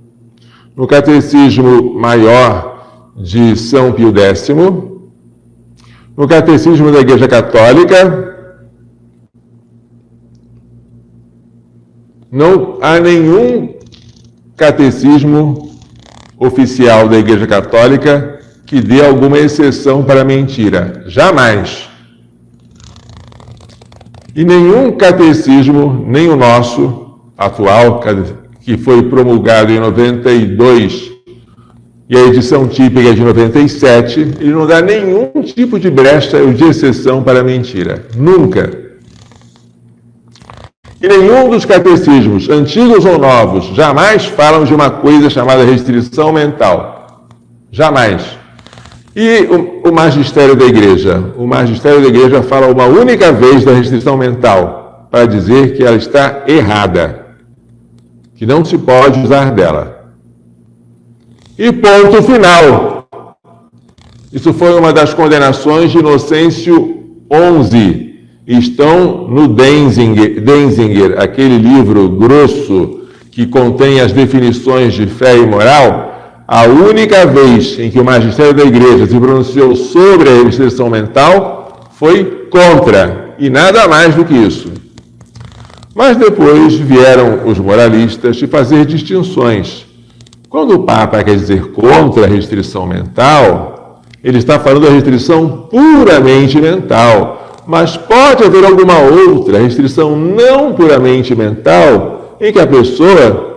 no Catecismo Maior de São Pio X, no Catecismo da Igreja Católica. Não há nenhum catecismo oficial da Igreja Católica que dê alguma exceção para a mentira. Jamais. E nenhum catecismo, nem o nosso atual, que foi promulgado em 92, e a edição típica é de 97, ele não dá nenhum tipo de brecha ou de exceção para a mentira. Nunca. E nenhum dos catecismos, antigos ou novos, jamais falam de uma coisa chamada restrição mental. Jamais. E o magistério da Igreja? O magistério da Igreja fala uma única vez da restrição mental, para dizer que ela está errada, que não se pode usar dela. E ponto final. Isso foi uma das condenações de Inocêncio XI. Estão no Denzinger, aquele livro grosso que contém as definições de fé e moral. A única vez em que o magistério da Igreja se pronunciou sobre a restrição mental foi contra, e nada mais do que isso. Mas depois vieram os moralistas de fazer distinções. Quando o Papa quer dizer contra a restrição mental, ele está falando da restrição puramente mental. Mas pode haver alguma outra restrição não puramente mental, em que a pessoa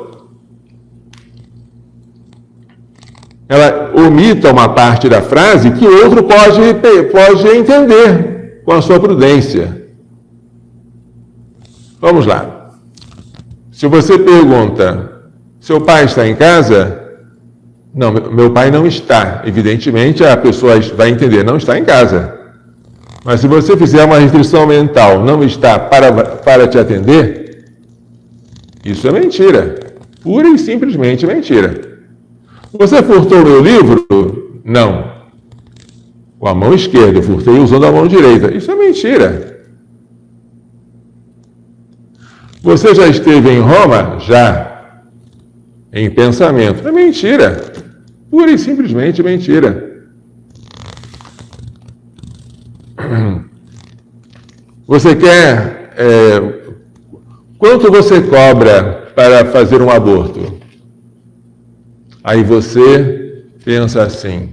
ela omita uma parte da frase que o outro pode entender com a sua prudência. Vamos lá. Se você pergunta, seu pai está em casa? Não, meu pai não está. Evidentemente, a pessoa vai entender, não está em casa. Mas se você fizer uma restrição mental, não está para te atender, isso é mentira. Pura e simplesmente mentira. Você furtou meu livro? Não. Com a mão esquerda, eu furtei usando a mão direita. Isso é mentira. Você já esteve em Roma? Já. Em pensamento. É mentira. Pura e simplesmente mentira. Você quer... quanto você cobra para fazer um aborto? Aí você pensa assim: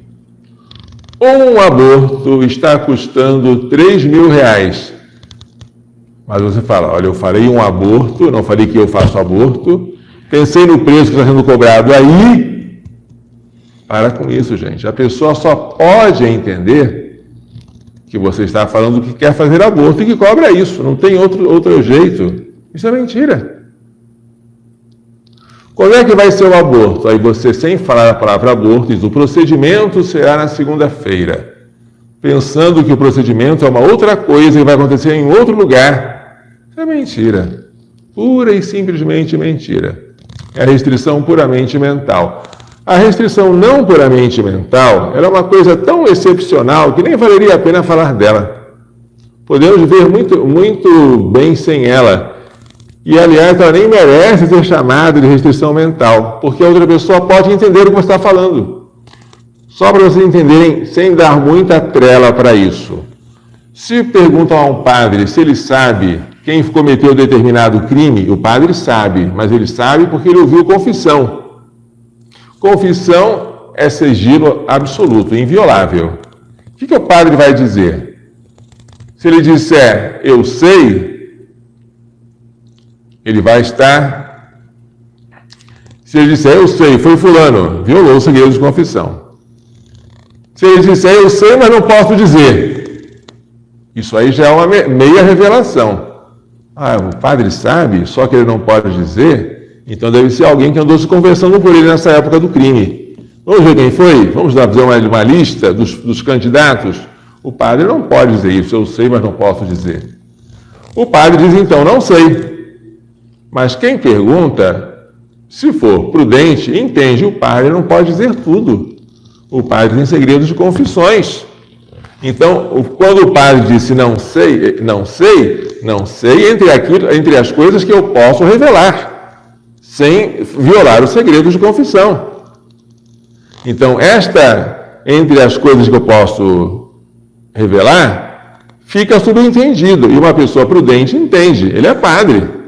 um aborto está custando R$3.000. Mas você fala: olha, eu farei um aborto, não falei que eu faço aborto, pensei no preço que está sendo cobrado aí. Para com isso, gente. A pessoa só pode entender que você está falando que quer fazer aborto e que cobra isso. Não tem outro jeito. Isso é mentira. Quando é que vai ser o aborto? Aí você, sem falar a palavra aborto, diz: o procedimento será na segunda-feira, pensando que o procedimento é uma outra coisa e vai acontecer em outro lugar. Isso é mentira. Pura e simplesmente mentira. É a restrição puramente mental. A restrição não puramente mental era uma coisa tão excepcional que nem valeria a pena falar dela. Podemos viver muito bem sem ela. E, aliás, ela nem merece ser chamada de restrição mental, porque a outra pessoa pode entender o que você está falando. Só para vocês entenderem, sem dar muita trela para isso. Se perguntam a um padre se ele sabe quem cometeu determinado crime, o padre sabe, mas ele sabe porque ele ouviu confissão. Confissão é sigilo absoluto, inviolável. O que o padre vai dizer? Se ele disser, eu sei, ele vai estar... Se ele disser, eu sei, foi fulano, violou o segredo de confissão. Se ele disser, eu sei, mas não posso dizer, isso aí já é uma meia revelação. Ah, o padre sabe, só que ele não pode dizer, então deve ser alguém que andou se conversando por ele nessa época do crime. Vamos ver quem foi? Vamos fazer uma lista dos candidatos? O padre não pode dizer isso, eu sei, mas não posso dizer. O padre diz, então, não sei. Mas quem pergunta, se for prudente, entende, o padre não pode dizer tudo. O padre tem segredos de confissões. Então, quando o padre disse não sei entre as coisas que eu posso revelar, sem violar os segredos de confissão. Então, entre as coisas que eu posso revelar, fica subentendido. E uma pessoa prudente entende, ele é padre.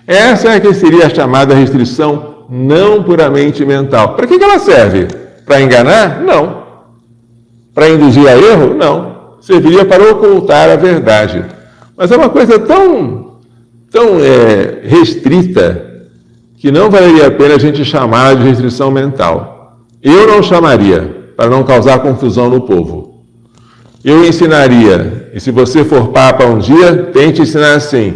Essa é que seria a chamada restrição não puramente mental. Para que ela serve? Para enganar? Não. Para induzir a erro? Não. Serviria para ocultar a verdade. Mas é uma coisa tão restrita que não valeria a pena a gente chamar de restrição mental. Eu não chamaria, para não causar confusão no povo. Eu ensinaria, e se você for papa um dia, tente ensinar assim: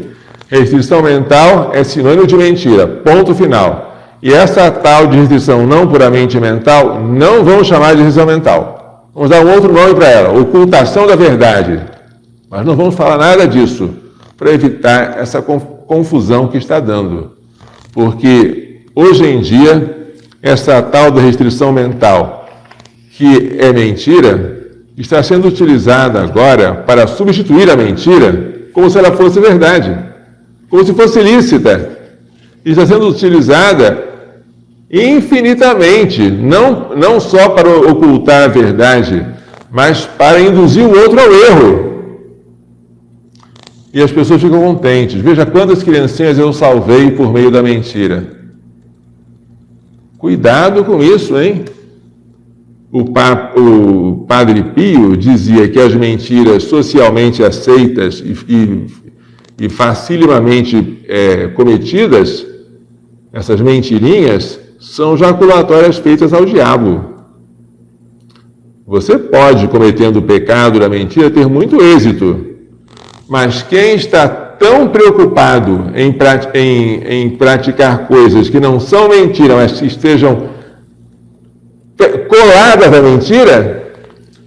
restrição mental é sinônimo de mentira, ponto final. E essa tal de restrição não puramente mental, não vamos chamar de restrição mental. Vamos dar um outro nome para ela, ocultação da verdade. Mas não vamos falar nada disso, para evitar essa confusão que está dando. Porque, hoje em dia, essa tal de restrição mental, que é mentira, está sendo utilizada agora para substituir a mentira como se ela fosse verdade. Como se fosse lícita, e está sendo utilizada infinitamente, não só para ocultar a verdade, mas para induzir o outro ao erro. E as pessoas ficam contentes. Veja quantas criancinhas eu salvei por meio da mentira. Cuidado com isso, hein? O Padre Pio dizia que as mentiras socialmente aceitas e facilimamente cometidas, essas mentirinhas, são jaculatórias feitas ao diabo. Você pode, cometendo o pecado da mentira, ter muito êxito, mas quem está tão preocupado em praticar coisas que não são mentira, mas que estejam coladas à mentira,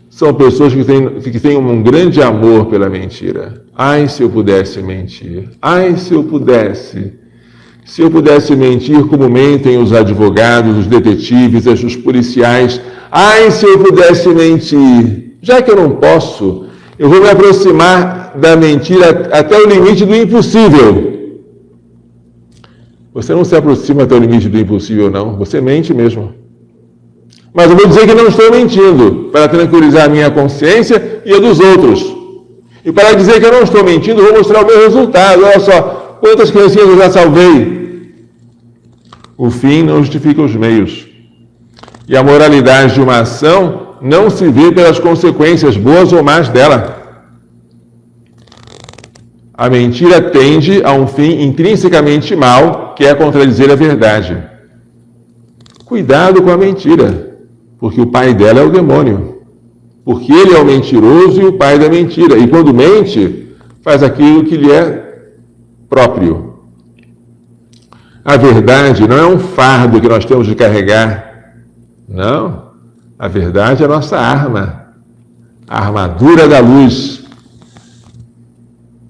são pessoas que têm um grande amor pela mentira. Ai, se eu pudesse mentir. Ai, se eu pudesse. Se eu pudesse mentir como mentem os advogados, os detetives, os policiais. Ai, se eu pudesse mentir. Já que eu não posso, eu vou me aproximar da mentira até o limite do impossível. Você não se aproxima até o limite do impossível, não. Você mente mesmo. Mas eu vou dizer que não estou mentindo, para tranquilizar a minha consciência e a dos outros. E para dizer que eu não estou mentindo, vou mostrar o meu resultado. Olha só, quantas criancinhas eu já salvei. O fim não justifica os meios. E a moralidade de uma ação não se vê pelas consequências boas ou más dela. A mentira tende a um fim intrinsecamente mau, que é contradizer a verdade. Cuidado com a mentira, porque o pai dela é o demônio. Porque ele é o mentiroso e o pai da mentira. E quando mente, faz aquilo que lhe é próprio. A verdade não é um fardo que nós temos de carregar. Não. A verdade é a nossa arma. A armadura da luz.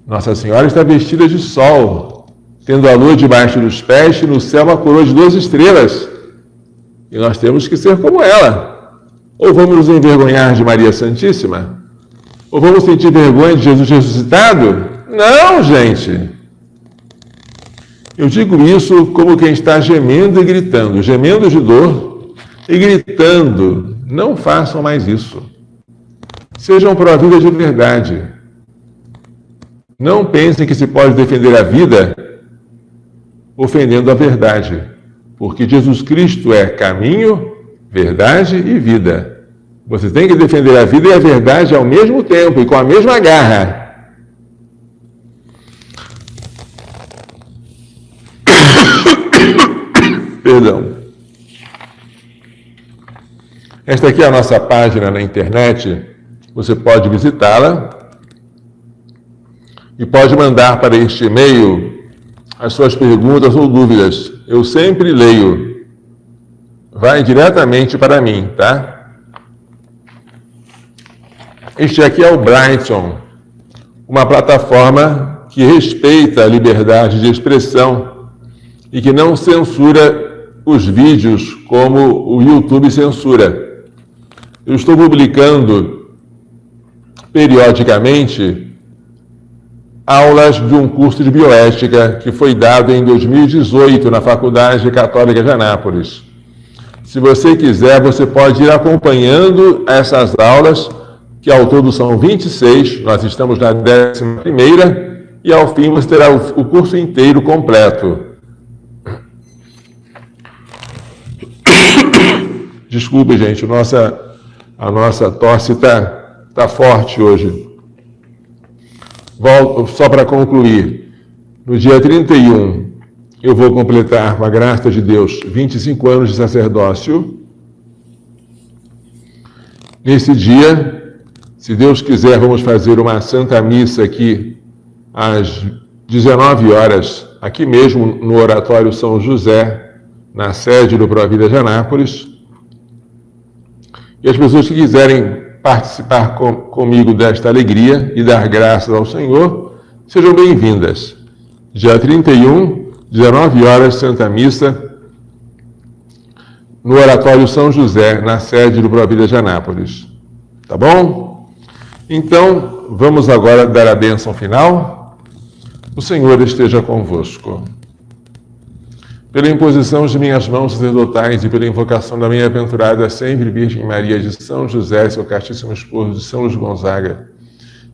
Nossa Senhora está vestida de sol, tendo a lua debaixo dos pés e no céu uma coroa de 12 estrelas. E nós temos que ser como ela. Ou vamos nos envergonhar de Maria Santíssima? Ou vamos sentir vergonha de Jesus ressuscitado? Não, gente. Eu digo isso como quem está gemendo e gritando, gemendo de dor e gritando. Não façam mais isso. Sejam pró-vida de verdade. Não pensem que se pode defender a vida ofendendo a verdade, porque Jesus Cristo é caminho, verdade e vida. Você tem que defender a vida e a verdade ao mesmo tempo e com a mesma garra. Perdão. Esta aqui é a nossa página na internet. Você pode visitá-la e pode mandar para este e-mail as suas perguntas ou dúvidas. Eu sempre leio. Vai diretamente para mim, tá? Este aqui é o Brighton, uma plataforma que respeita a liberdade de expressão e que não censura os vídeos como o YouTube censura. Eu estou publicando periodicamente aulas de um curso de bioética que foi dado em 2018 na Faculdade Católica de Anápolis. Se você quiser, você pode ir acompanhando essas aulas, que ao todo são 26, nós estamos na 11ª, e ao fim você terá o curso inteiro completo. Desculpe, gente, a nossa tosse está forte hoje. Volto só para concluir. No dia 31, eu vou completar, com a graça de Deus, 25 anos de sacerdócio. Nesse dia, se Deus quiser, vamos fazer uma Santa Missa aqui às 19 horas, aqui mesmo no Oratório São José, na sede do Provida de Anápolis. E as pessoas que quiserem participar comigo desta alegria e dar graças ao Senhor, sejam bem-vindas. Dia 31, 19 horas, Santa Missa, no Oratório São José, na sede do Provida de Anápolis. Tá bom? Então, vamos agora dar a bênção final. O Senhor esteja convosco. Pela imposição de minhas mãos sacerdotais e pela invocação da minha aventurada sempre Virgem Maria, de São José, seu castíssimo esposo, de São Luís Gonzaga,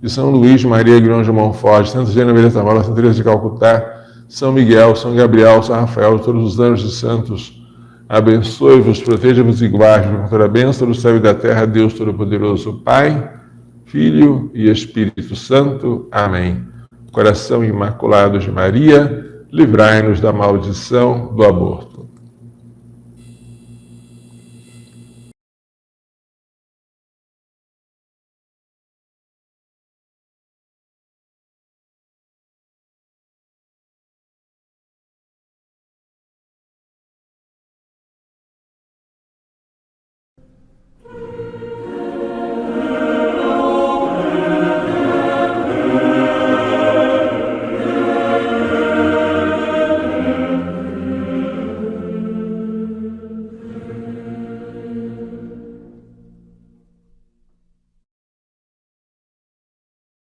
de São Luís Maria Grão de Montfort, de Santa Genoveva Mola, Santa Teresa de Calcutá, São Miguel, São Gabriel, São Rafael, todos os anjos e santos, abençoe-vos, proteja-vos e guarde-vos com toda a bênção do céu e da terra, Deus Todo-Poderoso, Pai, Filho e Espírito Santo. Amém. Coração Imaculado de Maria, livrai-nos da maldição do aborto.